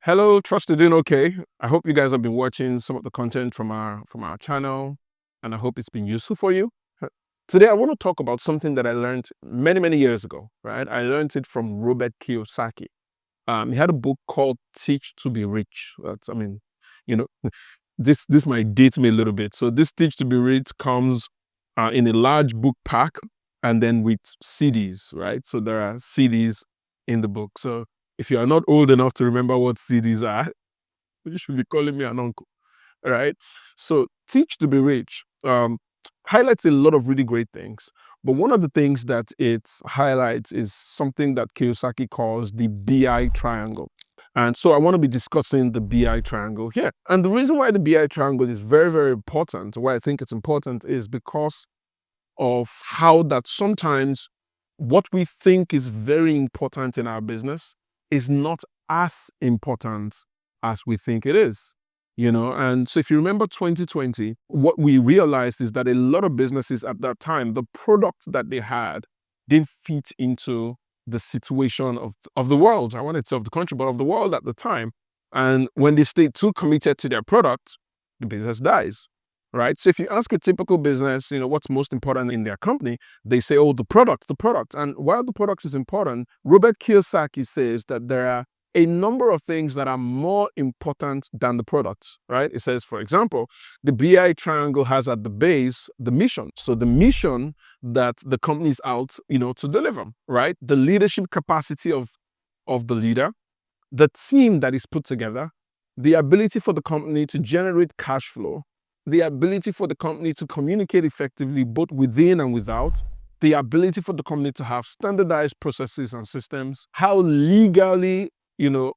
Hello, trust you're doing okay. I hope you guys have been watching some of the content from our channel, and I hope it's been useful for you. Today, I want to talk about something that I learned many years ago. Right, I learned it from Robert Kiyosaki. He had a book called "Teach to Be Rich." You know, this might date me a little bit. So this "Teach to Be Rich" comes in a large book pack, and then with CDs. Right, so there are CDs in the book. So if you are not old enough to remember what CDs are, you should be calling me an uncle, right? So, Teach to Be Rich highlights a lot of really great things. But one of the things that it highlights is something that Kiyosaki calls the BI triangle. And so I want to be discussing the BI triangle here. And the reason why the BI triangle is very important, why I think it's important, is because of how that sometimes what we think is very important in our business is not as important as we think it is. And so if you remember 2020, what we realized is that a lot of businesses at that time, the product that they had didn't fit into the situation of the world. I wanted to say of the country, but of the world at the time. And when they stay too committed to their product, the business dies. Right. So if you ask a typical business, what's most important in their company, they say, oh, the product, the product. And while the product is important, Robert Kiyosaki says that there are a number of things that are more important than the products, right? It says, for example, the BI triangle has at the base the mission. So the mission that the company is out, to deliver, right? The leadership capacity of the leader, the team that is put together, the ability for the company to generate cash flow, the ability for the company to communicate effectively both within and without, the ability for the company to have standardized processes and systems, how legally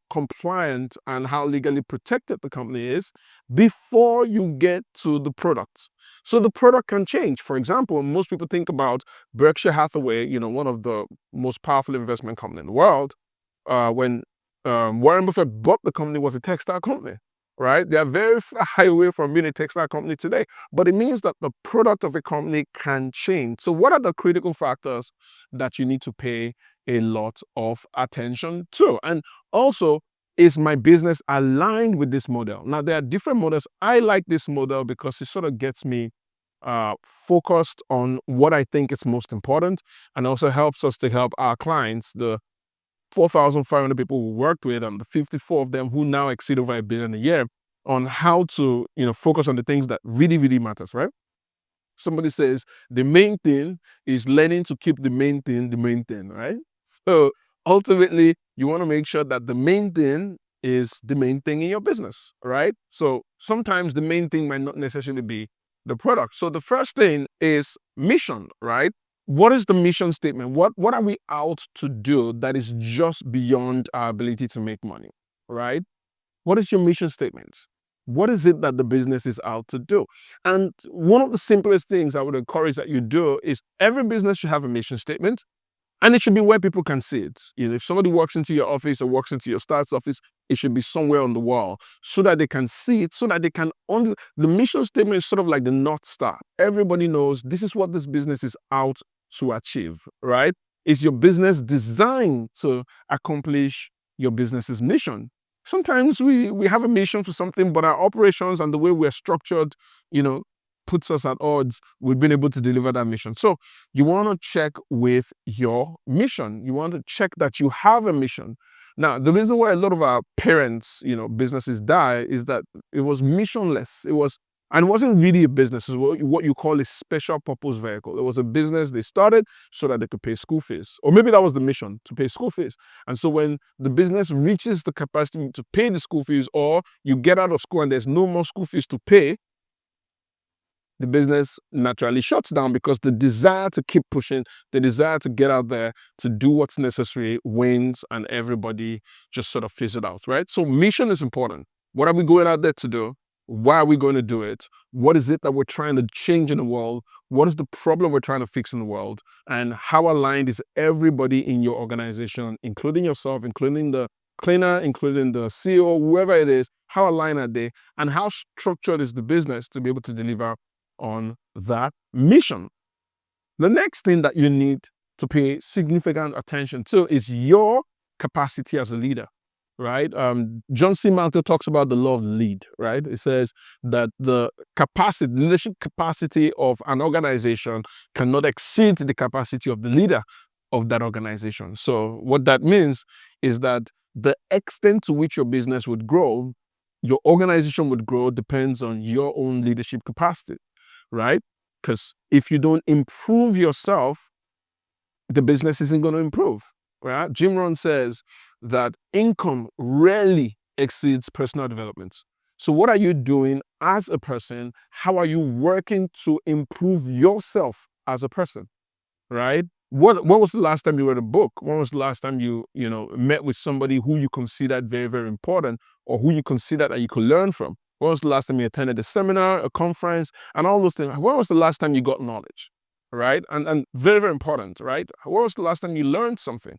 compliant and how legally protected the company is before you get to the product. So the product can change. For example, most people think about Berkshire Hathaway, one of the most powerful investment companies in the world. When Warren Buffett bought the company, was a textile company, right? They are very far away from being a textile company today, but it means that the product of a company can change. So what are the critical factors that you need to pay a lot of attention to? And also, is my business aligned with this model? Now, there are different models. I like this model because it sort of gets me focused on what I think is most important, and also helps us to help our clients, the 4,500 people we worked with, and the 54 of them who now exceed over $1 billion a year, on how to focus on the things that really matters, right? Somebody says the main thing is learning to keep the main thing, right? So ultimately, you want to make sure that the main thing is the main thing in your business, right? So sometimes the main thing might not necessarily be the product. So the first thing is mission, right? What is the mission statement? What are we out to do that is just beyond our ability to make money, right? What is your mission statement? What is it that the business is out to do? And one of the simplest things I would encourage that you do is every business should have a mission statement, and it should be where people can see it. If somebody walks into your office or walks into your staff's office, it should be somewhere on the wall so that they can see it, so that they can the mission statement is sort of like the North Star. Everybody knows this is what this business is out to achieve, right? Is your business designed to accomplish your business's mission? Sometimes we have a mission for something, but our operations and the way we're structured, puts us at odds with being able to deliver that mission. So you want to check with your mission. You want to check that you have a mission. Now, the reason why a lot of our parents, businesses die is that it was missionless. And it wasn't really a business. It was what you call a special purpose vehicle. It was a business they started so that they could pay school fees. Or maybe that was the mission, to pay school fees. And so when the business reaches the capacity to pay the school fees, or you get out of school and there's no more school fees to pay, the business naturally shuts down, because the desire to keep pushing, the desire to get out there to do what's necessary wins, and everybody just sort of fizzles out, right? So mission is important. What are we going out there to do? Why are we going to do it? What is it that we're trying to change in the world? What is the problem we're trying to fix in the world? And how aligned is everybody in your organization, including yourself, including the cleaner, including the CEO, whoever it is? How aligned are they? And how structured is the business to be able to deliver on that mission? The next thing that you need to pay significant attention to is your capacity as a leader. right? John C. Maxwell talks about the law of the lead, right? It says that the leadership capacity of an organization cannot exceed the capacity of the leader of that organization. So what that means is that the extent to which your business would grow, your organization would grow, depends on your own leadership capacity, right? Because if you don't improve yourself, the business isn't going to improve, right? Jim Rohn says that income rarely exceeds personal development. So what are you doing as a person? How are you working to improve yourself as a person, right? When was the last time you read a book? When was the last time you met with somebody who you considered very, very important, or who you considered that you could learn from? When was the last time you attended a seminar, a conference, and all those things? When was the last time you got knowledge, right? And very, very important, right? When was the last time you learned something?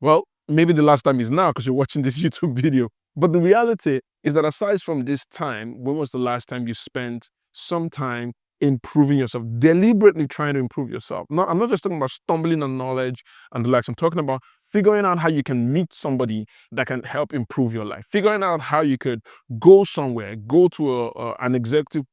Well, maybe the last time is now because you're watching this YouTube video. But the reality is that aside from this time, when was the last time you spent some time improving yourself, deliberately trying to improve yourself? No, I'm not just talking about stumbling on knowledge and the likes. I'm talking about figuring out how you can meet somebody that can help improve your life, figuring out how you could go somewhere, go to an executive,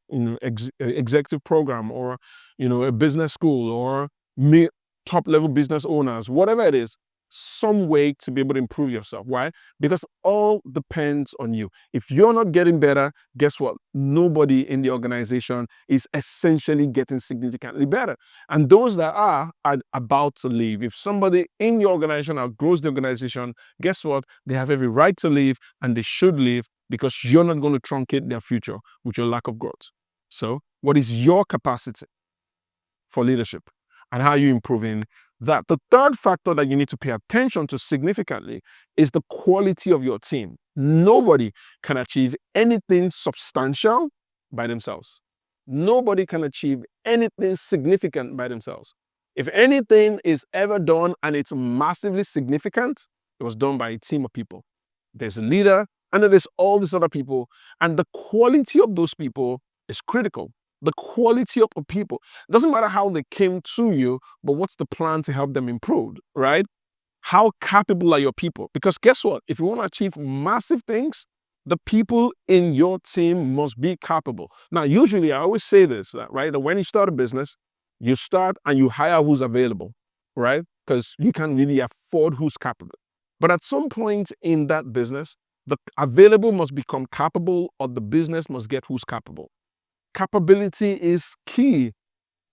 executive program, or a business school, or meet top level business owners, whatever it is, some way to be able to improve yourself. Why? Because all depends on you. If you're not getting better, guess what? Nobody in the organization is essentially getting significantly better. And those that are about to leave. If somebody in your organization outgrows the organization, guess what? They have every right to leave, and they should leave, because you're not going to truncate their future with your lack of growth. So what is your capacity for leadership, and how are you improving that? The third factor that you need to pay attention to significantly is the quality of your team. Nobody can achieve anything substantial by themselves. Nobody can achieve anything significant by themselves. If anything is ever done and it's massively significant, it was done by a team of people. There's a leader, and then there's all these other people, and the quality of those people is critical. The quality of the people. It doesn't matter how they came to you, but what's the plan to help them improve, right? How capable are your people? Because guess what? If you want to achieve massive things, the people in your team must be capable. Now, usually I always say this, right? That when you start a business, you start and you hire who's available, right? Because you can't really afford who's capable. But at some point in that business, the available must become capable, or the business must get who's capable. Capability is key.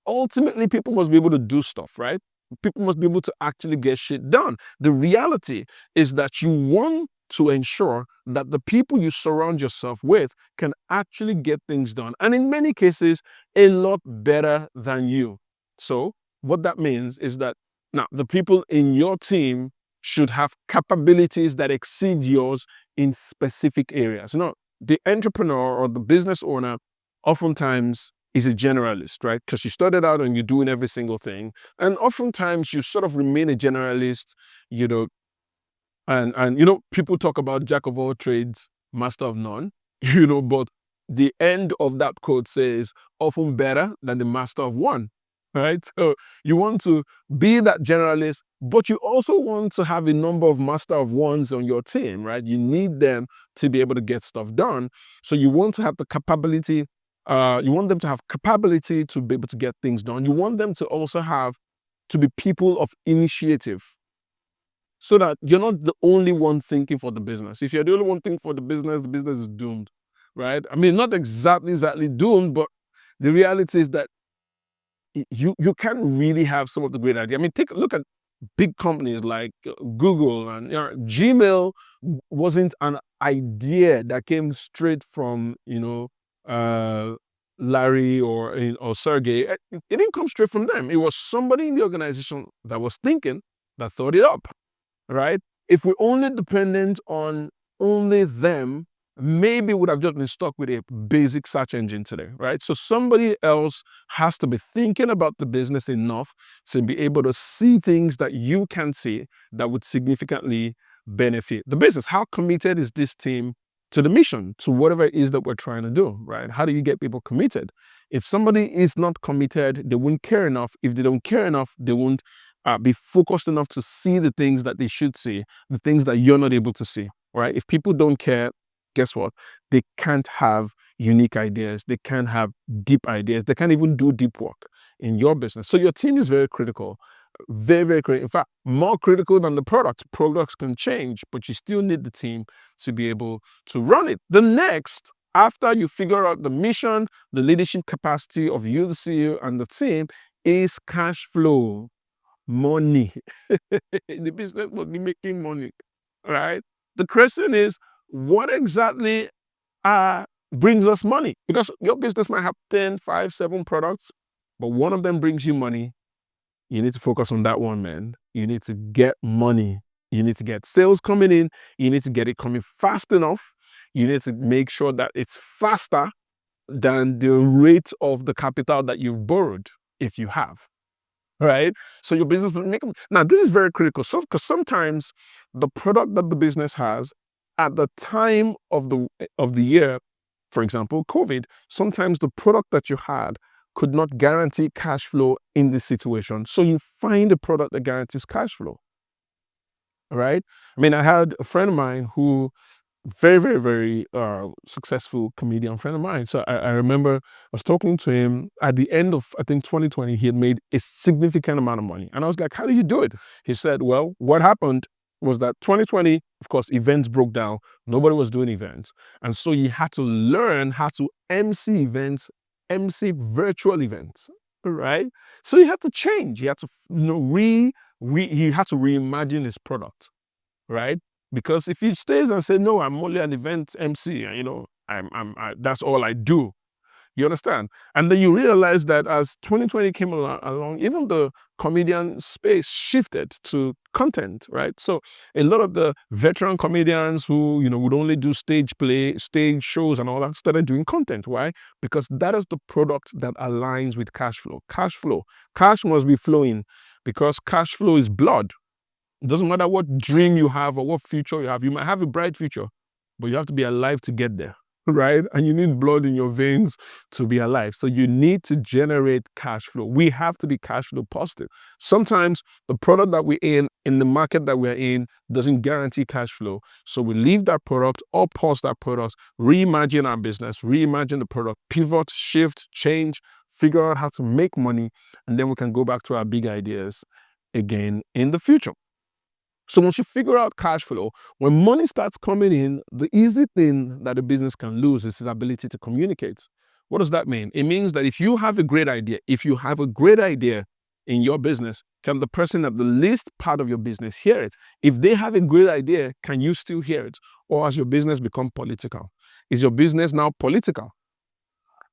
Ultimately, people must be able to do stuff, right? People must be able to actually get shit done. The reality is that you want to ensure that the people you surround yourself with can actually get things done, and in many cases, a lot better than you. So what that means is that now the people in your team should have capabilities that exceed yours in specific areas. The entrepreneur or the business owner oftentimes is a generalist, right? Because you started out and you're doing every single thing. And oftentimes you sort of remain a generalist, you know, and people talk about jack of all trades, master of none, but the end of that quote says often better than the master of one, right? So you want to be that generalist, but you also want to have a number of master of ones on your team, right? You need them to be able to get stuff done. So you want to have the capability, you want them to have capability to be able to get things done. You want them to also have to be people of initiative, so that you're not the only one thinking for the business. If you're the only one thinking for the business is doomed, right? I mean, not exactly doomed, but the reality is that you can't really have some of the great ideas. I mean, take a look at big companies like Google, and Gmail wasn't an idea that came straight from Larry or Sergey. It didn't come straight from them. It was somebody in the organization that was thinking, that thought it up, right? If we're only dependent on only them, maybe we would have just been stuck with a basic search engine today, right? So somebody else has to be thinking about the business enough to be able to see things that you can see that would significantly benefit the business. How committed is this team to the mission, to whatever it is that we're trying to do, right? How do you get people committed? If somebody is not committed, they won't care enough. If they don't care enough, they won't be focused enough to see the things that they should see, the things that you're not able to see. right? If people don't care, guess what? They can't have unique ideas. They can't have deep ideas. They can't even do deep work in your business. So your team is very critical, very, very critical. In fact, more critical than the product. Products can change, but you still need the team to be able to run it. The next, after you figure out the mission, the leadership capacity of you, the CEO, and the team, is cash flow, money. The business must be making money, right? The question is, what exactly brings us money? Because your business might have 10, 5, 7 products, but one of them brings you money. You need to focus on that one, man. You need to get money. You need to get sales coming in. You need to get it coming fast enough. You need to make sure that it's faster than the rate of the capital that you've borrowed, if you have. Right? So your business will make them. Now, this is very critical. So, because sometimes the product that the business has at the time of the year, for example, COVID, sometimes the product that you had could not guarantee cash flow in this situation. So you find a product that guarantees cash flow. Right? I mean, I had a friend of mine who very, very, very successful comedian friend of mine. So I remember I was talking to him at the end of, I think, 2020. He had made a significant amount of money. And I was like, how do you do it? He said, well, what happened was that 2020, of course, events broke down. Nobody was doing events. And so he had to learn how to MC events, MC virtual events, right? So he had to change. He had to, he had to reimagine his product, right? Because if he stays and says, no, I'm only an event MC, and that's all I do. You understand? And then you realize that as 2020 came along, even the comedian space shifted to content, right? So a lot of the veteran comedians who, would only do stage play, stage shows and all that started doing content. Why? Because that is the product that aligns with cash flow. Cash flow. Cash must be flowing because cash flow is blood. It doesn't matter what dream you have or what future you have. You might have a bright future, but you have to be alive to get there, right? And you need blood in your veins to be alive. So you need to generate cash flow. We have to be cash flow positive. Sometimes the product that we're in the market that we're in, doesn't guarantee cash flow. So we leave that product or pause that product, reimagine our business, reimagine the product, pivot, shift, change, figure out how to make money, and then we can go back to our big ideas again in the future. So once you figure out cash flow, when money starts coming in, the easy thing that a business can lose is its ability to communicate. What does that mean? It means that if you have a great idea in your business, can the person at the least part of your business hear it? If they have a great idea, can you still hear it? Or has your business become political? Is your business now political?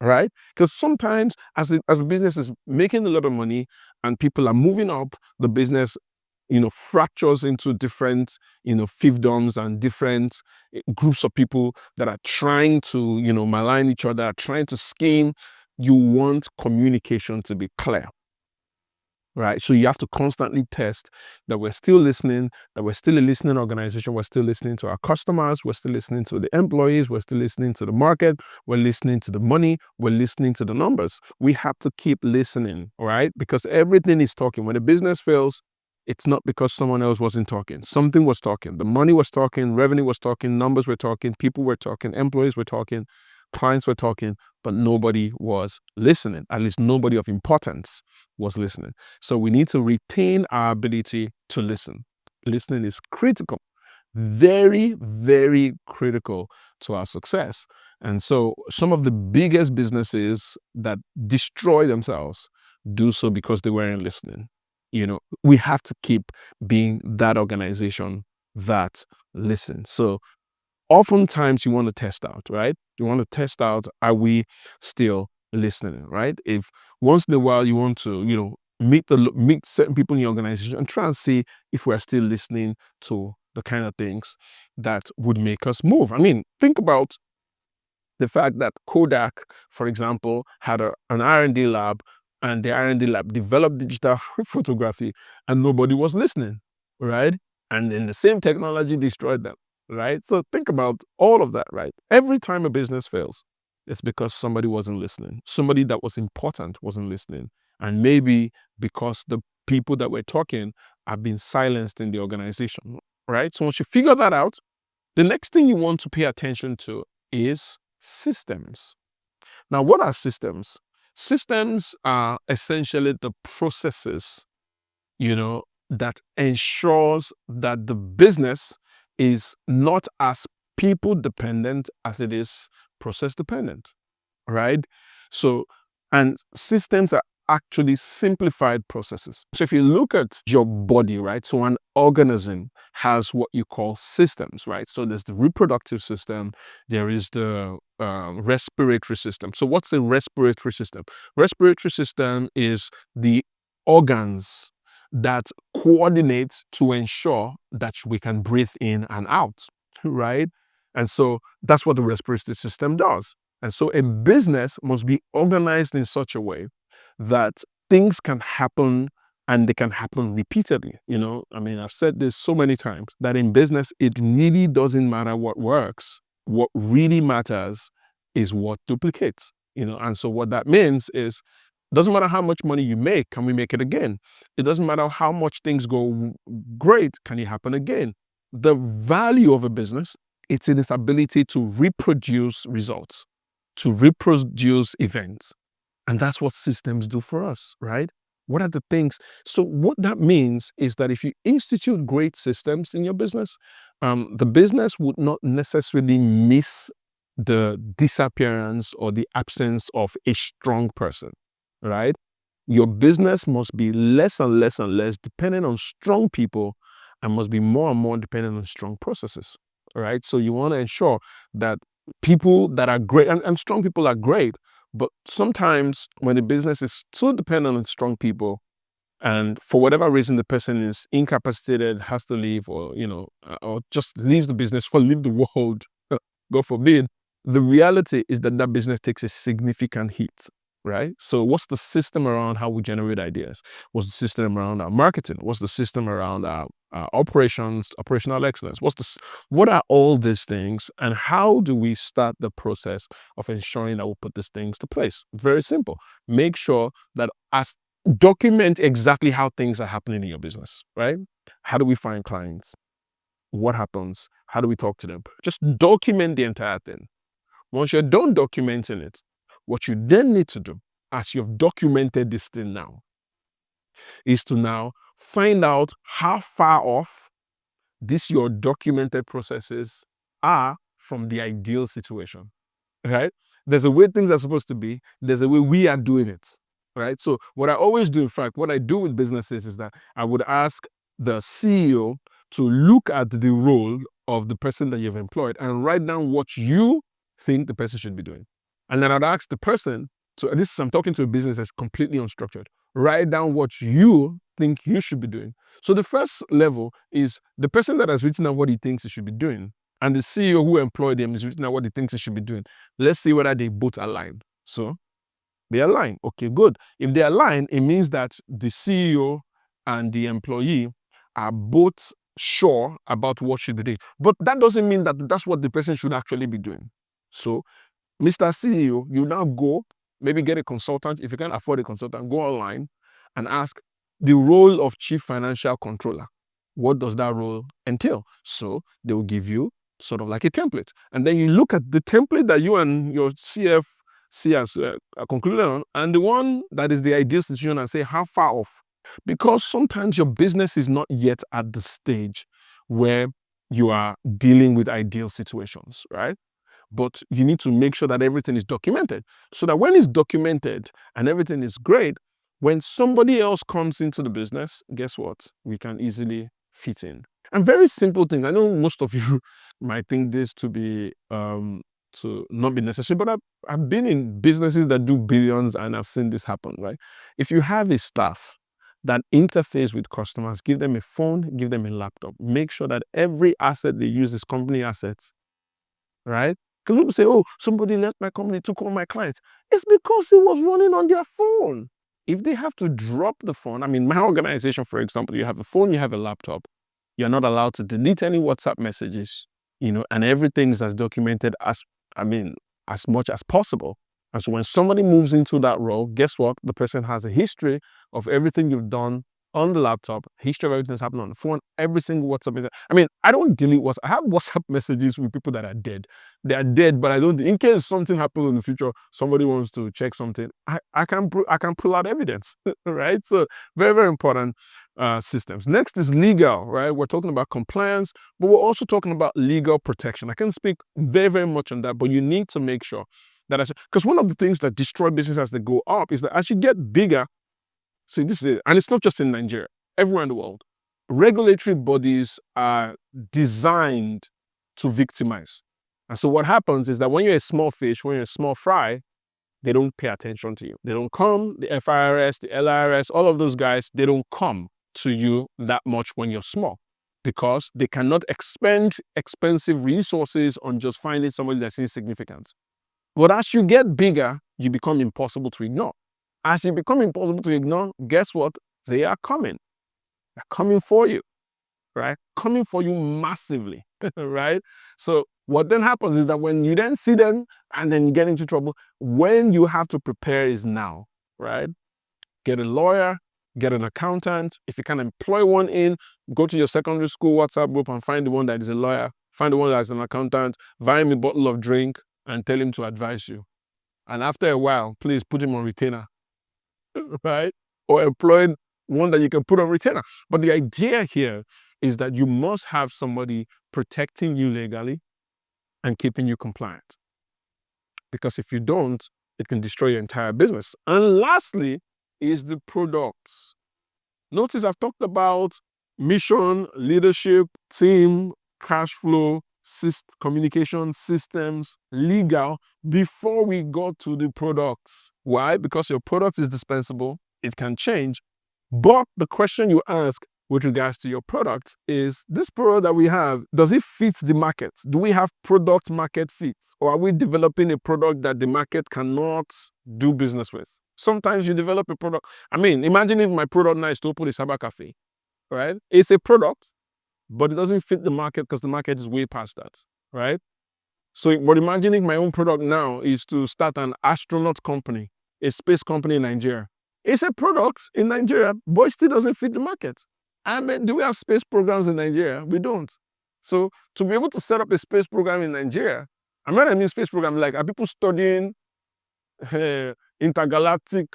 Right? Because sometimes as a business is making a lot of money and people are moving up, the business fractures into different, fiefdoms and different groups of people that are trying to, malign each other, are trying to scheme. You want communication to be clear, right? So you have to constantly test that we're still listening, that we're still a listening organization, we're still listening to our customers, we're still listening to the employees, we're still listening to the market, we're listening to the money, we're listening to the numbers. We have to keep listening, all right? Because everything is talking. When a business fails, it's not because someone else wasn't talking. Something was talking. The money was talking, revenue was talking, numbers were talking, people were talking, employees were talking, clients were talking, but nobody was listening. At least nobody of importance was listening. So we need to retain our ability to listen. Listening is critical. Very, very critical to our success. And so some of the biggest businesses that destroy themselves do so because they weren't listening. We have to keep being that organization that listens. So oftentimes you want to test out, right? You want to test out, are we still listening, right? If once in a while you want to, meet certain people in your organization and try and see if we're still listening to the kind of things that would make us move. I mean, think about the fact that Kodak, for example, had an R&D lab, and the R&D lab developed digital photography, and nobody was listening, right? And then the same technology destroyed them, right? So think about all of that, right? Every time a business fails, it's because somebody wasn't listening. Somebody that was important wasn't listening. And maybe because the people that were talking have been silenced in the organization, right? So once you figure that out, The next thing you want to pay attention to is systems. Now, what are systems? Systems are essentially the processes, that ensures that the business is not as people dependent as it is process dependent, right? So, and systems are actually simplified processes. So if you look at your body, right? So an organism has what you call systems, right? So there's the reproductive system, there is the respiratory system. So what's the respiratory system? Respiratory system is the organs that coordinate to ensure that we can breathe in and out, right? And so that's what the respiratory system does. And so a business must be organized in such a way that things can happen and they can happen repeatedly. I've said this so many times that in business, it really doesn't matter what works. What really matters is what duplicates, and so what that means is it doesn't matter how much money you make, can we make it again? It doesn't matter how much things go great, can it happen again? The value of a business, it's in its ability to reproduce results, to reproduce events. And that's what systems do for us, right? What are the things? So what that means is that if you institute great systems in your business, the business would not necessarily miss the disappearance or the absence of a strong person, right? Your business must be less and less and less dependent on strong people and must be more and more dependent on strong processes, right? So you want to ensure that people that are great, and strong people are great, but sometimes when the business is so dependent on strong people, and for whatever reason the person is incapacitated, has to leave, or just leaves the business for leave the world, God forbid, the reality is that that business takes a significant hit, right? So what's the system around how we generate ideas? What's the system around our marketing? What's the system around our operations, operational excellence? What are all these things, and how do we start the process of ensuring that we put these things to place? Very simple. Make sure that document exactly how things are happening in your business, right? How do we find clients? What happens? How do we talk to them? Just document the entire thing. Once you're done documenting it, what you then need to do, as you've documented this thing now, is to now find out how far off these your documented processes are from the ideal situation, right? There's a way things are supposed to be. There's a way we are doing it, right? So what I always do, in fact, what I do with businesses is that I would ask the CEO to look at the role of the person that you've employed and write down what you think the person should be doing. And then I'd ask the person, I'm talking to a business that's completely unstructured, write down what you think you should be doing. So the first level is the person that has written down what he thinks he should be doing, and the CEO who employed him is written out what he thinks he should be doing. Let's see whether they both align. So they align. Okay, good. If they align, it means that the CEO and the employee are both sure about what should be doing. But that doesn't mean that that's what the person should actually be doing. So, Mr. CEO, you now go, maybe get a consultant. If you can't afford a consultant, go online and ask the role of chief financial controller. What does that role entail? So they will give you sort of like a template. And then you look at the template that you and your CFC has concluded on, and the one that is the ideal situation, and say how far off. Because sometimes your business is not yet at the stage where you are dealing with ideal situations, right? But you need to make sure that everything is documented, so that when it's documented and everything is great, when somebody else comes into the business, guess what? We can easily fit in. And very simple things. I know most of you might think this to not be necessary, but I've been in businesses that do billions and I've seen this happen, right? If you have a staff that interface with customers, give them a phone, give them a laptop, make sure that every asset they use is company assets, right? Because people say, oh, somebody left my company to call my clients. It's because it was running on their phone. If they have to drop the phone, my organization, for example, you have a phone, you have a laptop, you're not allowed to delete any WhatsApp messages, and everything's as documented as much as possible. And so when somebody moves into that role, guess what? The person has a history of everything you've done on the laptop, history of everything that's happening on the phone, every single WhatsApp message. I mean, I don't delete WhatsApp. I have WhatsApp messages with people that are dead. They are dead, but I don't. In case something happens in the future, somebody wants to check something, I can pull out evidence, right? So very, very important systems. Next is legal, right? We're talking about compliance, but we're also talking about legal protection. I can speak very, very much on that, but you need to make sure that because one of the things that destroy business as they go up is that as you get bigger, see, this is it, and it's not just in Nigeria, everywhere in the world, regulatory bodies are designed to victimize. And so what happens is that when you're a small fish, when you're a small fry, they don't pay attention to you. They don't come, the FIRS, the LIRS, all of those guys, they don't come to you that much when you're small because they cannot expend expensive resources on just finding somebody that's insignificant. But as you get bigger, you become impossible to ignore. As you become impossible to ignore, guess what? They are coming. They're coming for you, right? Coming for you massively, right? So what then happens is that when you then see them and then you get into trouble, when you have to prepare is now, right? Get a lawyer, get an accountant. If you can employ one in, go to your secondary school WhatsApp group and find the one that is a lawyer, find the one that is an accountant, buy him a bottle of drink and tell him to advise you. And after a while, please put him on retainer, right? Or employ one that you can put on retainer. But the idea here is that you must have somebody protecting you legally and keeping you compliant. Because if you don't, it can destroy your entire business. And lastly is the products. Notice I've talked about mission, leadership, team, cash flow, communication systems, legal, before we go to the products. Why? Because your product is dispensable, it can change. But the question you ask with regards to your product is, this product that we have, does it fit the market? Do we have product market fit? Or are we developing a product that the market cannot do business with? Sometimes you develop a product. I mean, imagine if my product now is to open a cyber cafe, right? It's a product, but it doesn't fit the market because the market is way past that, right? So, but imagining my own product now is to start an astronaut company, a space company in Nigeria. It's a product in Nigeria, but it still doesn't fit the market. I mean, do we have space programs in Nigeria? We don't. So to be able to set up a space program in Nigeria, I mean space program, like, are people studying intergalactic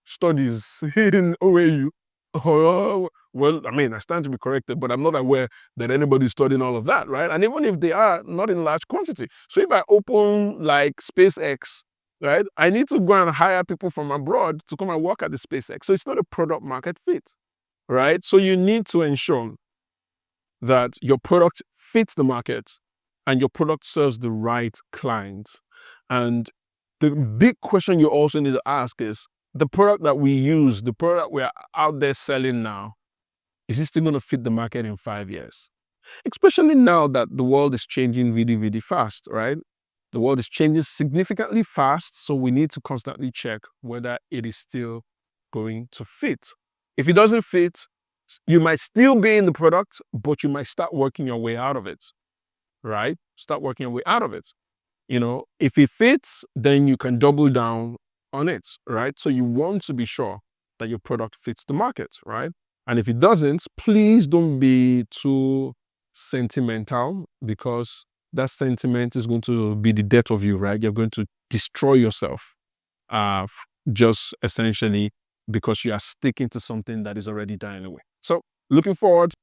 studies in OAU? Oh, well, I mean, I stand to be corrected, but I'm not aware that anybody's studying all of that, right? And even if they are, not in large quantity. So if I open like SpaceX, right, I need to go and hire people from abroad to come and work at the SpaceX. So it's not a product market fit, right? So you need to ensure that your product fits the market and your product serves the right clients. And the big question you also need to ask is, the product that we use, the product we're out there selling now, is it still going to fit the market in 5 years? Especially now that the world is changing really, really fast, right? The world is changing significantly fast, so we need to constantly check whether it is still going to fit. If it doesn't fit, you might still be in the product, but you might start working your way out of it, right? Start working your way out of it. You know, if it fits, then you can double down on it, right? So you want to be sure that your product fits the market, right? And if it doesn't, please don't be too sentimental, because that sentiment is going to be the death of you, right? You're going to destroy yourself just essentially because you are sticking to something that is already dying away. So looking forward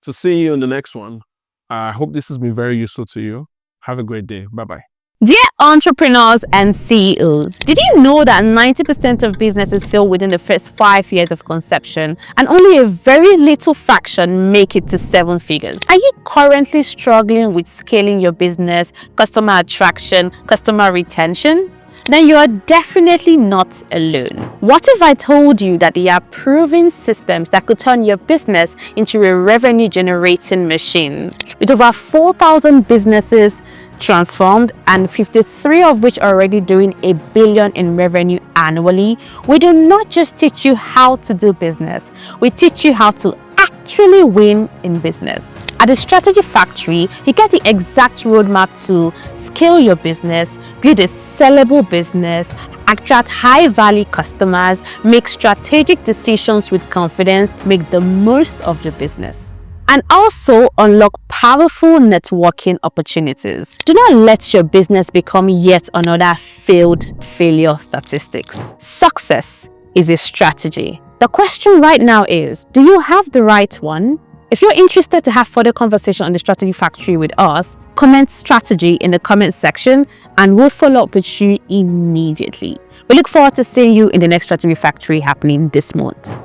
to seeing you in the next one. I hope this has been very useful to you. Have a great day. Bye-bye. Dear entrepreneurs and CEOs, did you know that 90% of businesses fail within the first 5 years of conception and only a very little fraction make it to 7 figures? Are you currently struggling with scaling your business, customer attraction, customer retention? Then you are definitely not alone. What if I told you that there are proven systems that could turn your business into a revenue generating machine? With over 4,000 businesses transformed and 53 of which are already doing $1 billion in revenue annually, we do not just teach you how to do business, we teach you how to actually win in business. At the Strategy Factory, you get the exact roadmap to scale your business, build a sellable business, attract high-value customers, make strategic decisions with confidence, make the most of the business, and also unlock powerful networking opportunities. Do not let your business become yet another failure statistics. Success is a strategy. The question right now is, do you have the right one? If you're interested to have further conversation on the Strategy Factory with us, comment strategy in the comment section and we'll follow up with you immediately. We look forward to seeing you in the next Strategy Factory happening this month.